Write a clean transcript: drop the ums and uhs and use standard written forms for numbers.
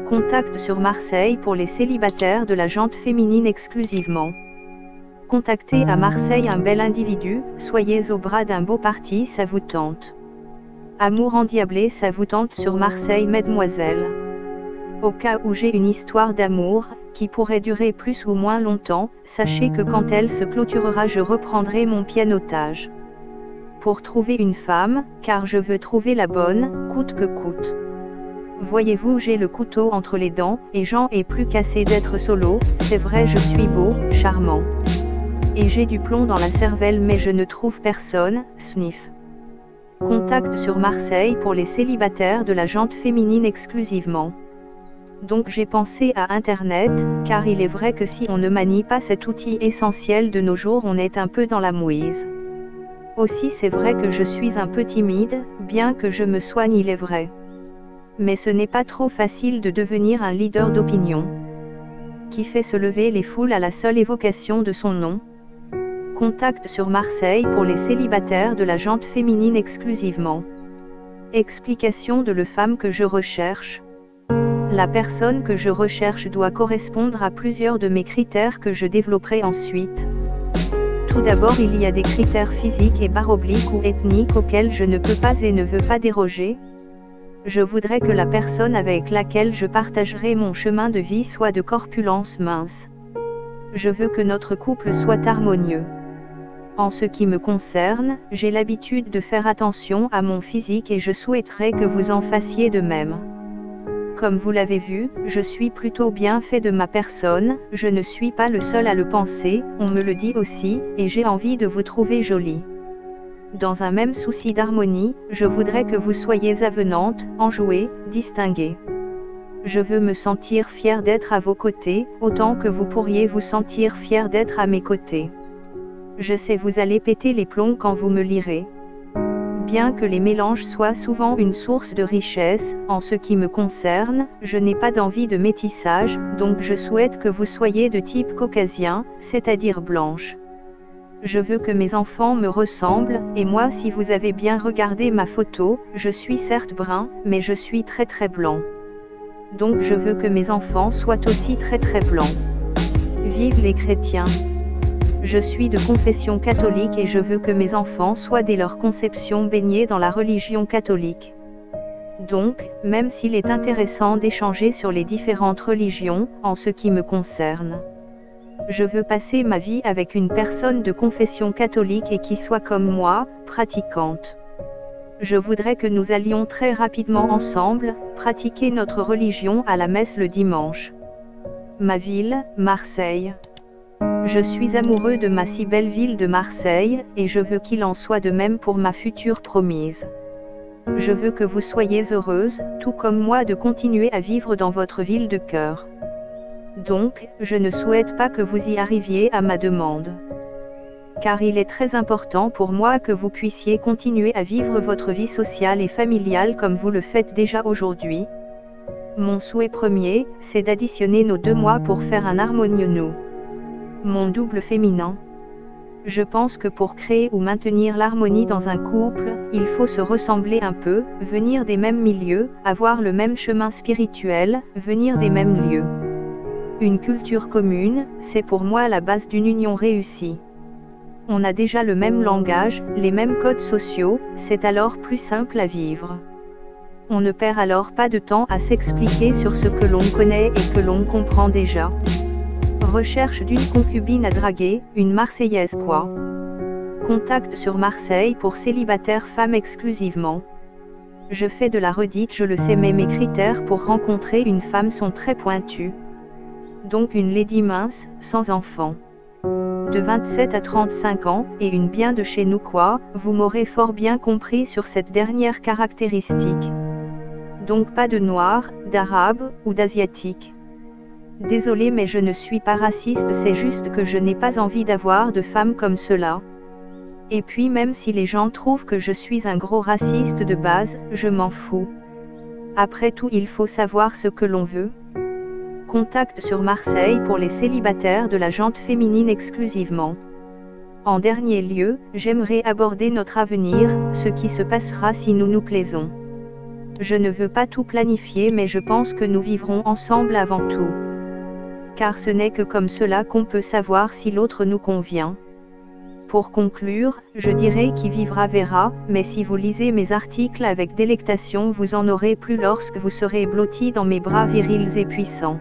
Contact sur Marseille pour les célibataires de la jante féminine exclusivement. Contactez à Marseille un bel individu, soyez au bras d'un beau parti, ça vous tente. Amour endiablé, ça vous tente sur Marseille, mesdemoiselles. Au cas où j'ai une histoire d'amour, qui pourrait durer plus ou moins longtemps, sachez que quand elle se clôturera je reprendrai mon pianotage. Pour trouver une femme, car je veux trouver la bonne, coûte que coûte. Voyez-vous, j'ai le couteau entre les dents, et j'en ai plus qu'assez d'être solo, c'est vrai je suis beau, charmant. Et j'ai du plomb dans la cervelle mais je ne trouve personne, sniff. Contact sur Marseille pour les célibataires de la jante féminine exclusivement. Donc j'ai pensé à Internet, car il est vrai que si on ne manie pas cet outil essentiel de nos jours on est un peu dans la mouise. Aussi c'est vrai que je suis un peu timide, bien que je me soigne il est vrai. Mais ce n'est pas trop facile de devenir un leader d'opinion, qui fait se lever les foules à la seule évocation de son nom. Contact sur Marseille pour les célibataires de la jante féminine exclusivement. Explication de la femme que je recherche. La personne que je recherche doit correspondre à plusieurs de mes critères que je développerai ensuite. Tout d'abord il y a des critères physiques et / ou ethniques auxquels je ne peux pas et ne veux pas déroger. Je voudrais que la personne avec laquelle je partagerai mon chemin de vie soit de corpulence mince. Je veux que notre couple soit harmonieux. En ce qui me concerne, j'ai l'habitude de faire attention à mon physique et je souhaiterais que vous en fassiez de même. Comme vous l'avez vu, je suis plutôt bien fait de ma personne, je ne suis pas le seul à le penser, on me le dit aussi, et j'ai envie de vous trouver jolie. Dans un même souci d'harmonie, je voudrais que vous soyez avenante, enjouée, distinguée. Je veux me sentir fière d'être à vos côtés, autant que vous pourriez vous sentir fière d'être à mes côtés. Je sais vous allez péter les plombs quand vous me lirez. Bien que les mélanges soient souvent une source de richesse, en ce qui me concerne, je n'ai pas d'envie de métissage, donc je souhaite que vous soyez de type caucasien, c'est-à-dire blanche. Je veux que mes enfants me ressemblent, et moi si vous avez bien regardé ma photo, je suis certes brun, mais je suis très blanc. Donc je veux que mes enfants soient aussi très blancs. Vive les chrétiens! Je suis de confession catholique et je veux que mes enfants soient dès leur conception baignés dans la religion catholique. Donc, même s'il est intéressant d'échanger sur les différentes religions, en ce qui me concerne, je veux passer ma vie avec une personne de confession catholique et qui soit comme moi, pratiquante. Je voudrais que nous allions très rapidement ensemble, pratiquer notre religion à la messe le dimanche. Ma ville, Marseille. Je suis amoureux de ma si belle ville de Marseille, et je veux qu'il en soit de même pour ma future promise. Je veux que vous soyez heureuse, tout comme moi de continuer à vivre dans votre ville de cœur. Donc, je ne souhaite pas que vous y arriviez à ma demande. Car il est très important pour moi que vous puissiez continuer à vivre votre vie sociale et familiale comme vous le faites déjà aujourd'hui. Mon souhait premier, c'est d'additionner nos 2 mois pour faire un harmonieux nous. Mon double féminin. Je pense que pour créer ou maintenir l'harmonie dans un couple, il faut se ressembler un peu, venir des mêmes milieux, avoir le même chemin spirituel, venir des mêmes lieux. Une culture commune, c'est pour moi la base d'une union réussie. On a déjà le même langage, les mêmes codes sociaux, c'est alors plus simple à vivre. On ne perd alors pas de temps à s'expliquer sur ce que l'on connaît et que l'on comprend déjà. Recherche d'une concubine à draguer, une Marseillaise quoi. Contact sur Marseille pour célibataires femmes exclusivement. Je fais de la redite, je le sais, mais mes critères pour rencontrer une femme sont très pointus. Donc une lady mince, sans enfant. De 27 à 35 ans, et une bien de chez nous quoi, vous m'aurez fort bien compris sur cette dernière caractéristique. Donc pas de noir, d'arabe, ou d'asiatique. Désolé mais je ne suis pas raciste, c'est juste que je n'ai pas envie d'avoir de femmes comme cela. Et puis même si les gens trouvent que je suis un gros raciste de base, je m'en fous. Après tout il faut savoir ce que l'on veut. Contact sur Marseille pour les célibataires de la jante féminine exclusivement. En dernier lieu, j'aimerais aborder notre avenir, ce qui se passera si nous nous plaisons. Je ne veux pas tout planifier, mais je pense que nous vivrons ensemble avant tout. Car ce n'est que comme cela qu'on peut savoir si l'autre nous convient. Pour conclure, je dirais qui vivra verra, mais si vous lisez mes articles avec délectation vous en aurez plus lorsque vous serez blotti dans mes bras virils et puissants.